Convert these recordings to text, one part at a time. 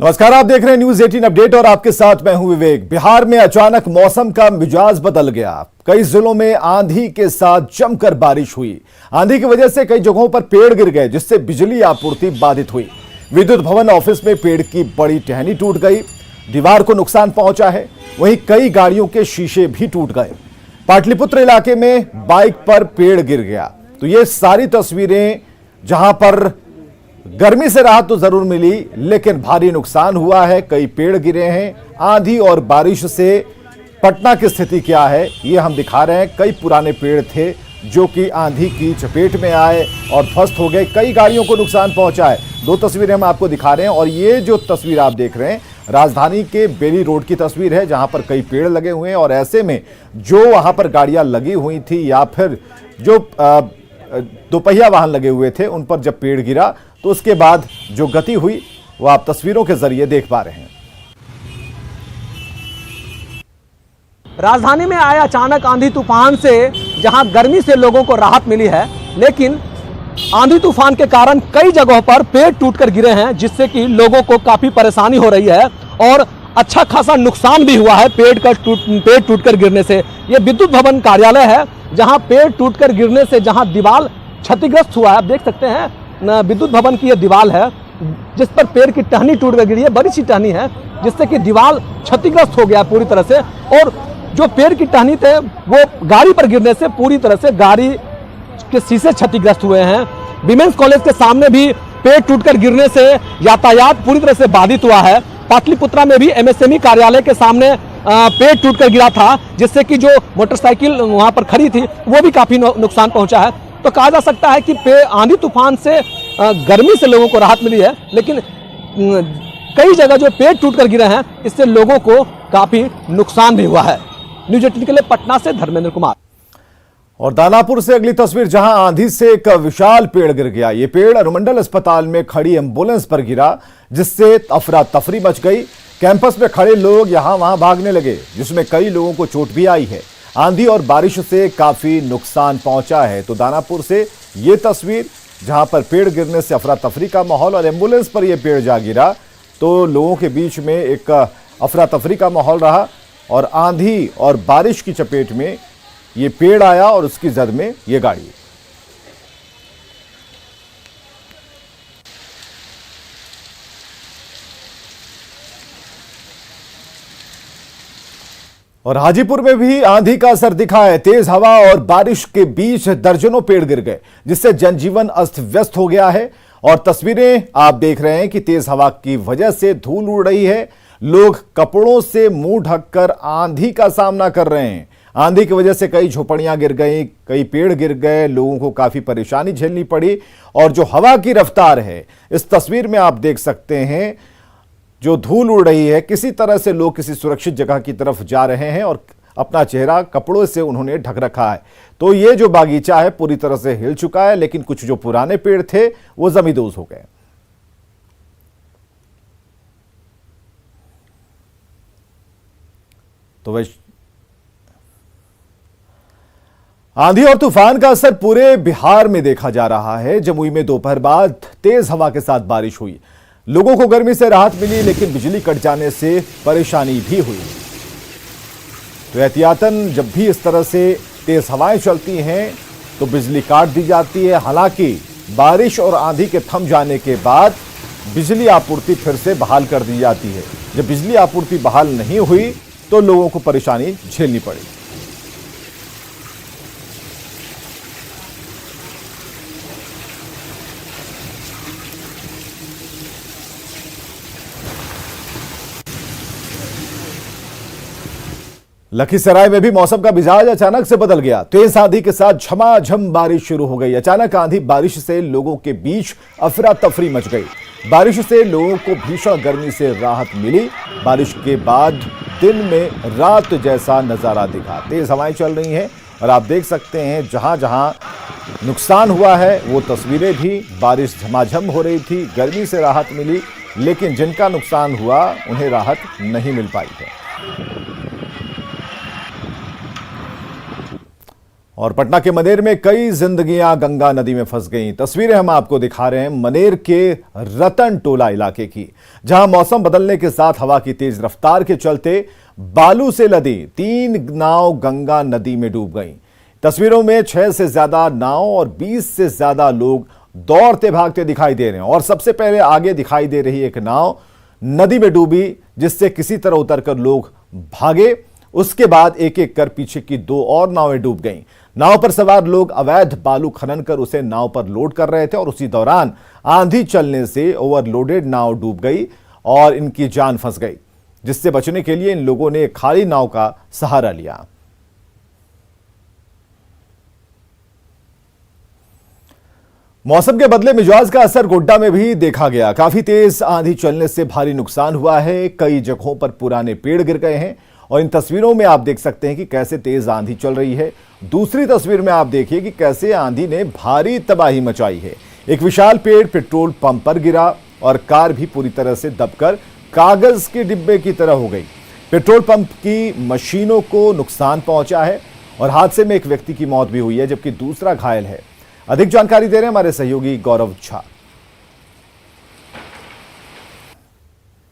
नमस्कार, आप देख रहे हैं न्यूज 18 अपडेट और आपके साथ मैं हूं विवेक। बिहार में अचानक मौसम का मिजाज बदल गया। कई जिलों में आंधी के साथ जमकर बारिश हुई। आंधी की वजह से कई जगहों पर पेड़ गिर गए, जिससे बिजली आपूर्ति बाधित हुई। विद्युत भवन ऑफिस में पेड़ की बड़ी टहनी टूट गई, दीवार को नुकसान पहुंचा है। वहीं कई गाड़ियों के शीशे भी टूट गए। पाटलिपुत्र इलाके में बाइक पर पेड़ गिर गया। तो ये सारी तस्वीरें जहां पर गर्मी से राहत तो जरूर मिली, लेकिन भारी नुकसान हुआ है। कई पेड़ गिरे हैं। आंधी और बारिश से पटना की स्थिति क्या है ये हम दिखा रहे हैं। कई पुराने पेड़ थे जो कि आंधी की चपेट में आए और ध्वस्त हो गए। कई गाड़ियों को नुकसान पहुंचा है। दो तस्वीरें हम आपको दिखा रहे हैं और ये जो तस्वीर आप देख रहे हैं राजधानी के बेली रोड की तस्वीर है, जहां पर कई पेड़ लगे हुए हैं और ऐसे में जो वहां पर गाड़ियां लगी हुई थी या फिर जो दोपहिया वाहन लगे हुए थे उन पर जब पेड़ गिरा तो उसके बाद जो गति हुई वो आप तस्वीरों के जरिए देख पा रहे हैं। राजधानी में आए अचानक आंधी तूफान से जहां गर्मी से लोगों को राहत मिली है, लेकिन आंधी तूफान के कारण कई जगहों पर पेड़ टूटकर गिरे हैं, जिससे कि लोगों को काफी परेशानी हो रही है और अच्छा खासा नुकसान भी हुआ है पेड़ टूटकर गिरने से। यह विद्युत भवन कार्यालय है जहां पेड़ टूटकर गिरने से जहां दीवार क्षतिग्रस्त हुआ है। आप देख सकते हैं विद्युत भवन की यह दीवार है जिस पर पेड़ की टहनी टूट कर गिरी है। बड़ी सी टहनी है जिससे कि दीवार क्षतिग्रस्त हो गया पूरी तरह से, और जो पेड़ की टहनी थे वो गाड़ी पर गिरने से पूरी तरह से गाड़ी के शीशे क्षतिग्रस्त हुए हैं। विमेंस कॉलेज के सामने भी पेड़ टूटकर गिरने से यातायात पूरी तरह से बाधित हुआ है। पाटलिपुत्रा में भी एमएसएमई कार्यालय के सामने पेड़ टूटकर गिरा था, जिससे कि जो मोटरसाइकिल वहां पर खड़ी थी वो भी काफी नुकसान पहुंचा है। तो कहा जा सकता है कि आंधी तूफान से गर्मी से लोगों को राहत मिली है, लेकिन कई जगह जो पेड़ टूटकर गिरे हैं इससे लोगों को काफी नुकसान भी हुआ है। न्यूज 18 के लिए पटना से धर्मेंद्र कुमार। और दानापुर से अगली तस्वीर, जहां आंधी से एक विशाल पेड़ गिर गया। यह पेड़ अनुमंडल अस्पताल में खड़ी एंबुलेंस पर गिरा, जिससे अफरा तफरी मच गई। कैंपस में खड़े लोग यहां वहां भागने लगे, जिसमें कई लोगों को चोट भी आई है। आंधी और बारिश से काफी नुकसान पहुंचा है। तो दानापुर से यह तस्वीर जहां पर पेड़ गिरने से अफरा तफरी का माहौल और एंबुलेंस पर यह पेड़ जा गिरा तो लोगों के बीच में एक अफरा तफरी का माहौल रहा और आंधी और बारिश की चपेट में ये पेड़ आया और उसकी जद में ये गाड़ी। और हाजीपुर में भी आंधी का असर दिखा है। तेज हवा और बारिश के बीच दर्जनों पेड़ गिर गए, जिससे जनजीवन अस्त व्यस्त हो गया है। और तस्वीरें आप देख रहे हैं कि तेज हवा की वजह से धूल उड़ रही है। लोग कपड़ों से मुंह ढककर आंधी का सामना कर रहे हैं। आंधी की वजह से कई झोपड़ियां गिर गई, कई पेड़ गिर गए, लोगों को काफी परेशानी झेलनी पड़ी। और जो हवा की रफ्तार है, इस तस्वीर में आप देख सकते हैं जो धूल उड़ रही है। किसी तरह से लोग किसी सुरक्षित जगह की तरफ जा रहे हैं और अपना चेहरा कपड़ों से उन्होंने ढक रखा है। तो ये जो बागीचा है पूरी तरह से हिल चुका है, लेकिन कुछ जो पुराने पेड़ थे वो जमींदोज हो गए। तो वह आंधी और तूफान का असर पूरे बिहार में देखा जा रहा है। जमुई में दोपहर बाद तेज हवा के साथ बारिश हुई। लोगों को गर्मी से राहत मिली, लेकिन बिजली कट जाने से परेशानी भी हुई। तो एहतियातन जब भी इस तरह से तेज हवाएं चलती हैं तो बिजली काट दी जाती है। हालांकि बारिश और आंधी के थम जाने के बाद बिजली आपूर्ति फिर से बहाल कर दी जाती है। जब बिजली आपूर्ति बहाल नहीं हुई तो लोगों को परेशानी झेलनी पड़ी। लखीसराय में भी मौसम का मिजाज अचानक से बदल गया। तेज आंधी के साथ झमाझम बारिश शुरू हो गई। अचानक आंधी बारिश से लोगों के बीच अफरा तफरी मच गई। बारिश से लोगों को भीषण गर्मी से राहत मिली। बारिश के बाद दिन में रात जैसा नजारा दिखा। तेज हवाएं चल रही हैं और आप देख सकते हैं जहां जहां नुकसान हुआ है वो तस्वीरें भी। बारिश झमाझम हो रही थी, गर्मी से राहत मिली, लेकिन जिनका नुकसान हुआ उन्हें राहत नहीं मिल पाई है। और पटना के मनेर में कई जिंदगियां गंगा नदी में फंस गईं। तस्वीरें हम आपको दिखा रहे हैं मनेर के रतन टोला इलाके की, जहां मौसम बदलने के साथ हवा की तेज रफ्तार के चलते बालू से लदी 3 नाव गंगा नदी में डूब गईं। तस्वीरों में 6 से ज्यादा नाव और 20 से ज्यादा लोग दौड़ते भागते दिखाई दे रहे हैं। और सबसे पहले आगे दिखाई दे रही एक नाव नदी में डूबी, जिससे किसी तरह उतरकर लोग भागे। उसके बाद एक एक कर पीछे की 2 और नावें डूब गईं। नाव पर सवार लोग अवैध बालू खनन कर उसे नाव पर लोड कर रहे थे और उसी दौरान आंधी चलने से ओवरलोडेड नाव डूब गई और इनकी जान फंस गई, जिससे बचने के लिए इन लोगों ने खाली नाव का सहारा लिया। मौसम के बदले मिजाज का असर गोड्डा में भी देखा गया। काफी तेज आंधी चलने से भारी नुकसान हुआ है। कई जगहों पर पुराने पेड़ गिर गए हैं और इन तस्वीरों में आप देख सकते हैं कि कैसे तेज आंधी चल रही है। दूसरी तस्वीर में आप देखिए कि कैसे आंधी ने भारी तबाही मचाई है। एक विशाल पेड़ पेट्रोल पंप पर गिरा और कार भी पूरी तरह से दबकर कागज के डिब्बे की तरह हो गई। पेट्रोल पंप की मशीनों को नुकसान पहुंचा है और हादसे में एक व्यक्ति की मौत भी हुई है, जबकि दूसरा घायल है। अधिक जानकारी दे रहे हैं हमारे सहयोगी गौरव झा।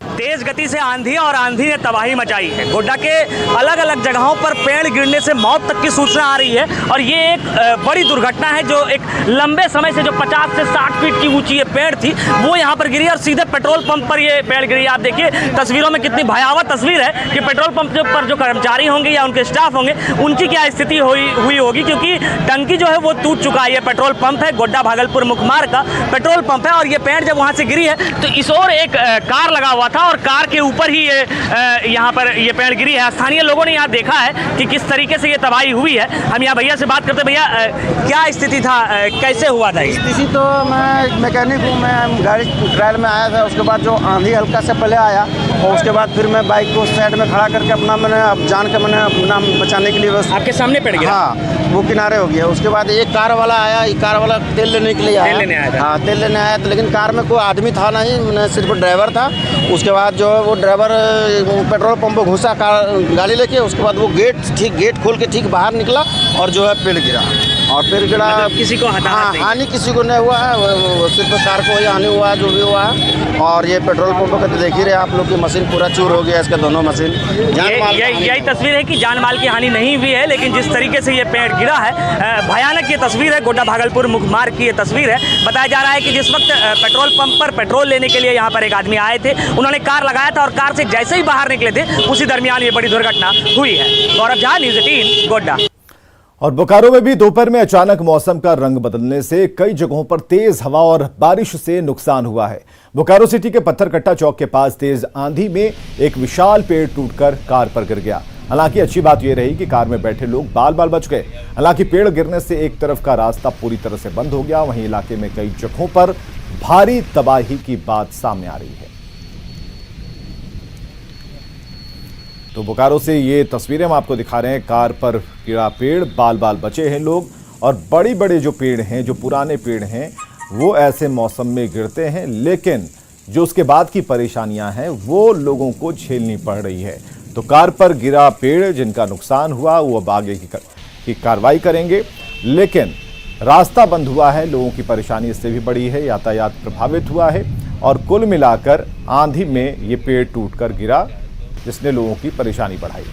तेज गति से आंधी और आंधी ने तबाही मचाई है। गोड्डा के अलग अलग जगहों पर पेड़ गिरने से मौत तक की सूचना आ रही है और ये एक बड़ी दुर्घटना है जो एक लंबे समय से जो 50 से 60 फीट की ऊंची ये पेड़ थी वो यहाँ पर गिरी और सीधे पेट्रोल पंप पर ये पेड़ गिरी। आप देखिए तस्वीरों में कितनी भयावह तस्वीर है कि पेट्रोल पंप पर जो कर्मचारी होंगे या उनके स्टाफ होंगे उनकी क्या स्थिति हुई होगी, क्योंकि टंकी जो है वो टूट चुका है। ये पेट्रोल पंप है, गोड्डा भागलपुर मुख्य मार्ग का पेट्रोल पंप है और ये पेड़ जब वहाँ से गिरी है तो इस ओर एक कार लगा हुआ था और कार के ऊपर ही ये यहाँ पर ये पेड़ गिरी है। स्थानीय लोगों ने यहाँ देखा है कि किस तरीके से ये तबाही हुई है। हम यहाँ भैया से बात करते। भैया क्या स्थिति था, कैसे हुआ था? स्थिति तो मैं मैकेनिक हूँ, मैं गाड़ी ट्रायल में आया था। उसके बाद जो आंधी हल्का से पहले आया और उसके बाद फिर मैं बाइक को साइड में खड़ा करके मैंने जान के मैंने अपना बचाने के लिए बस आपके सामने पेड़ गिरा? हाँ, वो किनारे हो गया। उसके बाद एक कार वाला आया, एक कार वाला तेल लेने के लिए आया। तेल लेने आया था? हाँ, तेल लेने आया था, लेकिन कार में कोई आदमी था नहीं, मैंने सिर्फ ड्राइवर था। उसके बाद जो है वो ड्राइवर पेट्रोल पंप पर घुसा गाड़ी लेके। उसके बाद वो गेट खोल के ठीक बाहर निकला और जो है पेड़ गिरा। और पेड़ गिरा, मतलब किसी को हानि किसी को नहीं हुआ है, सिर्फ कार को ही हानि हुआ है, जो भी हुआ है। और ये पेट्रोल पंप का तो देख ही रहे आप लोग की मशीन पूरा चूर हो गया, इसका दोनों मशीन। यही तस्वीर है कि जान माल की हानि नहीं हुई है, लेकिन जिस तरीके से ये पेड़ गिरा है भयानक ये तस्वीर है। गोड्डा भागलपुर मुख्य मार्ग की ये तस्वीर है। बताया जा रहा है कि जिस वक्त पेट्रोल पंप पर पेट्रोल लेने के लिए यहाँ पर एक आदमी आए थे, उन्होंने कार लगाया था और कार से जैसे ही बाहर निकले थे उसी दरमियान ये बड़ी दुर्घटना हुई है। गौरव झा, न्यूज़ 18 गोड्डा। और बोकारो में भी दोपहर में अचानक मौसम का रंग बदलने से कई जगहों पर तेज हवा और बारिश से नुकसान हुआ है। बोकारो सिटी के पत्थरकट्टा चौक के पास तेज आंधी में एक विशाल पेड़ टूटकर कार पर गिर गया। हालांकि अच्छी बात यह रही कि कार में बैठे लोग बाल बाल बच गए। हालांकि पेड़ गिरने से एक तरफ का रास्ता पूरी तरह से बंद हो गया, वहीं इलाके में कई जगहों पर भारी तबाही की बात सामने आ रही है। तो बोकारो से ये तस्वीरें हम आपको दिखा रहे हैं। कार पर गिरा पेड़, बाल बाल बचे हैं लोग। और बड़ी बड़े जो पेड़ हैं, जो पुराने पेड़ हैं, वो ऐसे मौसम में गिरते हैं, लेकिन जो उसके बाद की परेशानियां हैं वो लोगों को झेलनी पड़ रही है। तो कार पर गिरा पेड़ जिनका नुकसान हुआ वो अब आगे की कार्रवाई करेंगे, लेकिन रास्ता बंद हुआ है, लोगों की परेशानी इससे भी बड़ी है, यातायात प्रभावित हुआ है। और कुल मिलाकर आंधी में ये पेड़ टूटकर गिरा, जिसने लोगों की परेशानी बढ़ाई।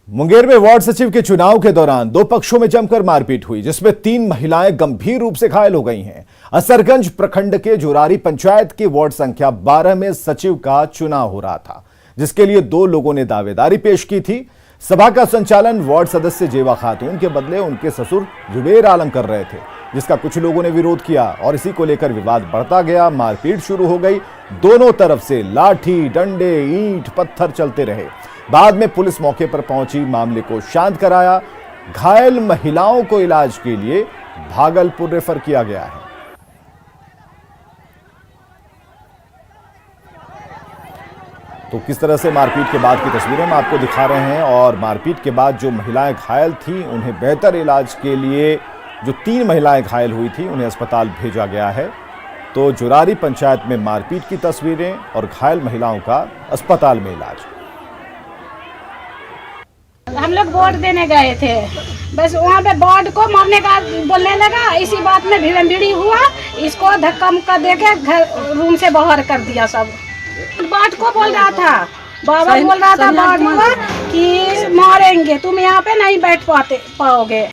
मुंगेर में वार्ड सचिव के चुनाव के दौरान 2 पक्षों में जमकर मारपीट हुई, जिसमें 3 महिलाएं गंभीर रूप से घायल हो गई हैं। असरगंज प्रखंड के जोरारी पंचायत के वार्ड संख्या 12 में सचिव का चुनाव हो रहा था, जिसके लिए 2 लोगों ने दावेदारी पेश की थी। सभा का संचालन वार्ड सदस्य जेवा खातून के बदले उनके ससुर जुबेर आलम कर रहे थे, जिसका कुछ लोगों ने विरोध किया और इसी को लेकर विवाद बढ़ता गया। मारपीट शुरू हो गई। दोनों तरफ से लाठी, डंडे, ईंट, पत्थर चलते रहे। बाद में पुलिस मौके पर पहुंची, मामले को शांत कराया। घायल महिलाओं को इलाज के लिए भागलपुर रेफर किया गया है। तो किस तरह से मारपीट के बाद की तस्वीरें हम आपको दिखा रहे हैं। और मारपीट के बाद जो महिलाएं घायल थीं, उन्हें बेहतर इलाज के लिए जो 3 महिलाएं घायल हुई थी उन्हें अस्पताल भेजा गया है। तो जोरारी पंचायत में मारपीट की तस्वीरें और घायल महिलाओं का अस्पताल में इलाज। हम लोग वोट देने गए थे, बस वहाँ पे बोर्ड को मारने का बोलने लगा। इसी बात में भिड़ंभिड़ी हुआ, इसको धक्का मुक्का देके घर रूम से बाहर कर दिया। सब बोर्ड को बोल रहा था, बाबा बोल रहा था बोर्ड को कि मारेंगे, तुम यहाँ पे नहीं बैठ पाओगे।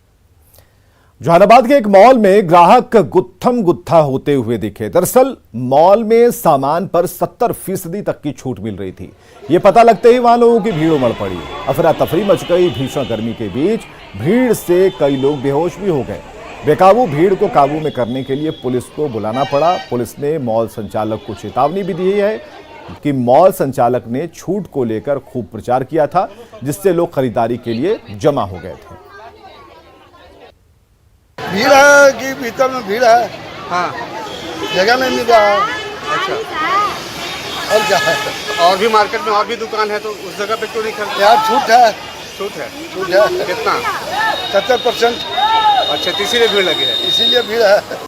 जहानाबाद के एक मॉल में ग्राहक गुत्थम गुत्था होते हुए दिखे। दरअसल मॉल में सामान पर 70% तक की छूट मिल रही थी। ये पता लगते ही वहां लोगों की भीड़ उमड़ पड़ी, अफरा तफरी मच गई। भीषण गर्मी के बीच भीड़ से कई लोग बेहोश भी हो गए। बेकाबू भीड़ को काबू में करने के लिए पुलिस को बुलाना पड़ा। पुलिस ने मॉल संचालक को चेतावनी भी दी है कि मॉल संचालक ने छूट को लेकर खूब प्रचार किया था, जिससे लोग खरीदारी के लिए जमा हो गए थे। भीड़ है कि भीतर में भीड़ है। हाँ, जगह नहीं मिल रहा है। अच्छा, और क्या है? और भी मार्केट में और भी दुकान है, तो उस जगह पे क्यों नहीं खरीदते? यार छूट है। छूट है? छूट है। कितना? 70%। अच्छा, इसीलिए भीड़ लगी है? इसीलिए भीड़ है।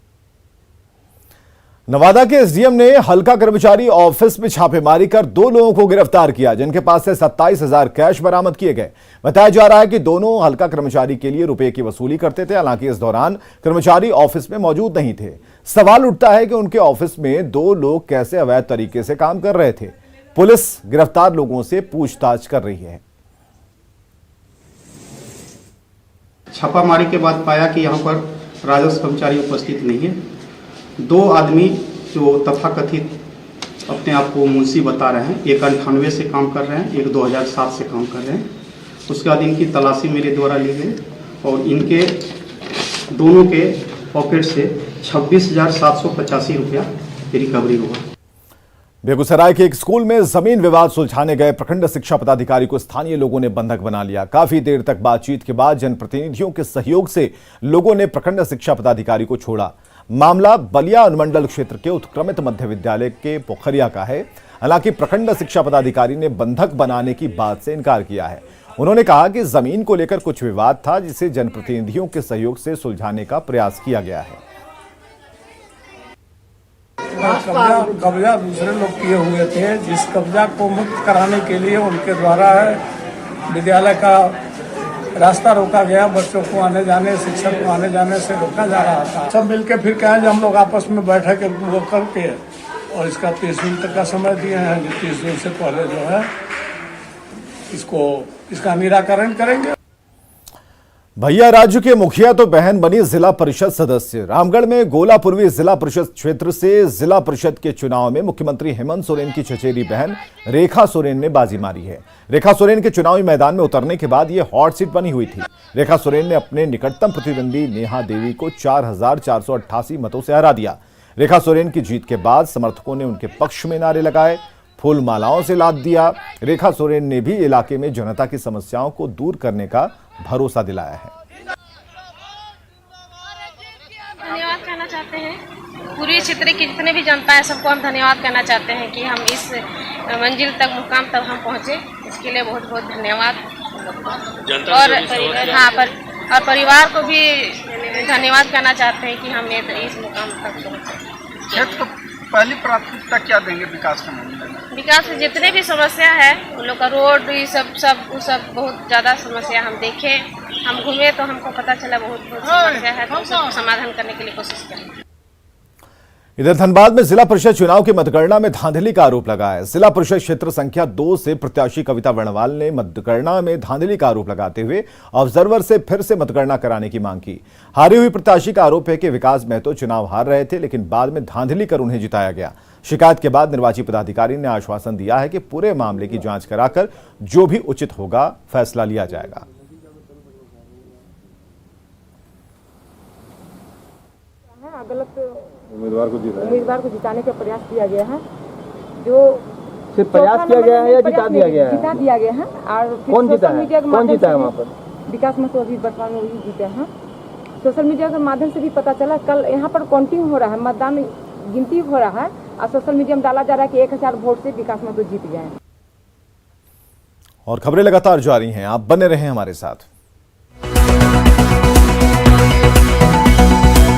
नवादा के एसडीएम ने हल्का कर्मचारी ऑफिस में छापेमारी कर 2 लोगों को गिरफ्तार किया, जिनके पास से 27,000 कैश बरामद किए गए। बताया जा रहा है कि दोनों हल्का कर्मचारी के लिए रुपए की वसूली करते थे। हालांकि इस दौरान कर्मचारी ऑफिस में मौजूद नहीं थे। सवाल उठता है कि उनके ऑफिस में 2 लोग कैसे अवैध तरीके से काम कर रहे थे। पुलिस गिरफ्तार लोगों से पूछताछ कर रही है। छापामारी के बाद पाया कि यहाँ पर राजस्व कर्मचारी उपस्थित नहीं है। 2 आदमी जो तथाकथित अपने आप को मुंशी बता रहे हैं, एक 98 से काम कर रहे हैं, एक 2007 से काम कर रहे हैं। उसके बाद इनकी तलाशी मेरे द्वारा ली गई और इनके दोनों के पॉकेट से 26,785 रुपया रिकवरी हुआ। बेगूसराय के एक स्कूल में जमीन विवाद सुलझाने गए प्रखंड शिक्षा पदाधिकारी को स्थानीय लोगों ने बंधक बना लिया। काफी देर तक बातचीत के बाद जनप्रतिनिधियों के सहयोग से लोगों ने प्रखंड शिक्षा पदाधिकारी को छोड़ा। मामला बलिया अनुमंडल क्षेत्र के उत्क्रमित मध्य विद्यालय के पोखरिया का है। हालांकि प्रखंड शिक्षा पदाधिकारी ने बंधक बनाने की बात से इनकार किया है। उन्होंने कहा कि जमीन को लेकर कुछ विवाद था, जिसे जनप्रतिनिधियों के सहयोग से सुलझाने का प्रयास किया गया है। कब्जा दूसरे लोग किए हुए थे, जिस कब्जा को मुक्त कराने के लिए उनके द्वारा विद्यालय का रास्ता रोका गया। बच्चों को आने जाने, शिक्षक को आने जाने से रोका जा रहा था। सब मिलके फिर कहें जो हम लोग आपस में बैठक वो करके और इसका 30 दिन तक का समय दिए हैं। 30 दिन से पहले जो है इसका निराकरण करेंगे। भैया राज्य के मुखिया तो बहन बनी जिला परिषद सदस्य। रामगढ़ में गोला पूर्वी जिला परिषद क्षेत्र से जिला परिषद के चुनाव में मुख्यमंत्री हेमंत सोरेन की चचेरी बहन रेखा सोरेन ने बाजी मारी है। रेखा सोरेन के चुनावी मैदान में उतरने के बाद यह हॉट सीट बनी हुई थी। रेखा सोरेन ने अपने निकटतम प्रतिद्वंदी नेहा देवी को 4,488 मतों से हरा दिया। रेखा सोरेन की जीत के बाद समर्थकों ने उनके पक्ष में नारे लगाए, फूल मालाओं से लाद दिया। रेखा सोरेन ने भी इलाके में जनता की समस्याओं को दूर करने का भरोसा दिलाया है। धन्यवाद कहना चाहते हैं पूर्वी क्षेत्र की जितने भी जनता है, सबको हम धन्यवाद कहना चाहते हैं कि हम इस मंजिल तक, मुकाम तक हम पहुंचे। इसके लिए बहुत बहुत धन्यवाद। और परिवार को भी धन्यवाद कहना चाहते हैं कि हम इस मुकाम तक पहुंचे। पहली प्राथमिकता क्या देंगे विकास के मामले में? विकास में जितने भी समस्या है उन लोग का रोड, ये सब बहुत ज़्यादा समस्या हम देखे, हम घूमे तो हमको पता चला बहुत समस्या है, तो उसको समाधान करने के लिए कोशिश करें। इधर धनबाद में जिला परिषद चुनाव की मतगणना में धांधली का आरोप लगा है। जिला परिषद क्षेत्र संख्या 2 से प्रत्याशी कविता वर्णवाल ने मतगणना में धांधली का आरोप लगाते हुए ऑब्जर्वर से फिर से मतगणना कराने की मांग की। हारी हुई प्रत्याशी का आरोप है कि विकास महतो चुनाव हार रहे थे, लेकिन बाद में धांधली कर उन्हें जिताया गया। शिकायत के बाद निर्वाची पदाधिकारी ने आश्वासन दिया है कि पूरे मामले की जांच कराकर जो भी उचित होगा फैसला लिया जाएगा। उम्मीदवार को जिताने का प्रयास किया गया है। जो सिर्फ प्रयास किया गया है या जिता दिया गया है? जिता दिया गया है। और कौन जीता है? कौन जीता है वहाँ पर? विकास महतो अभी वर्तमान में वही जीते हैं। सोशल मीडिया के माध्यम से भी पता चला, कल यहाँ पर काउंटिंग हो रहा है, मतदान गिनती हो रहा है और सोशल मीडिया में डाला जा रहा है कि 1000 वोट से विकास महतो जीत गए हैं। और खबरें लगातार जारी हैं, आप बने रहें हमारे साथ।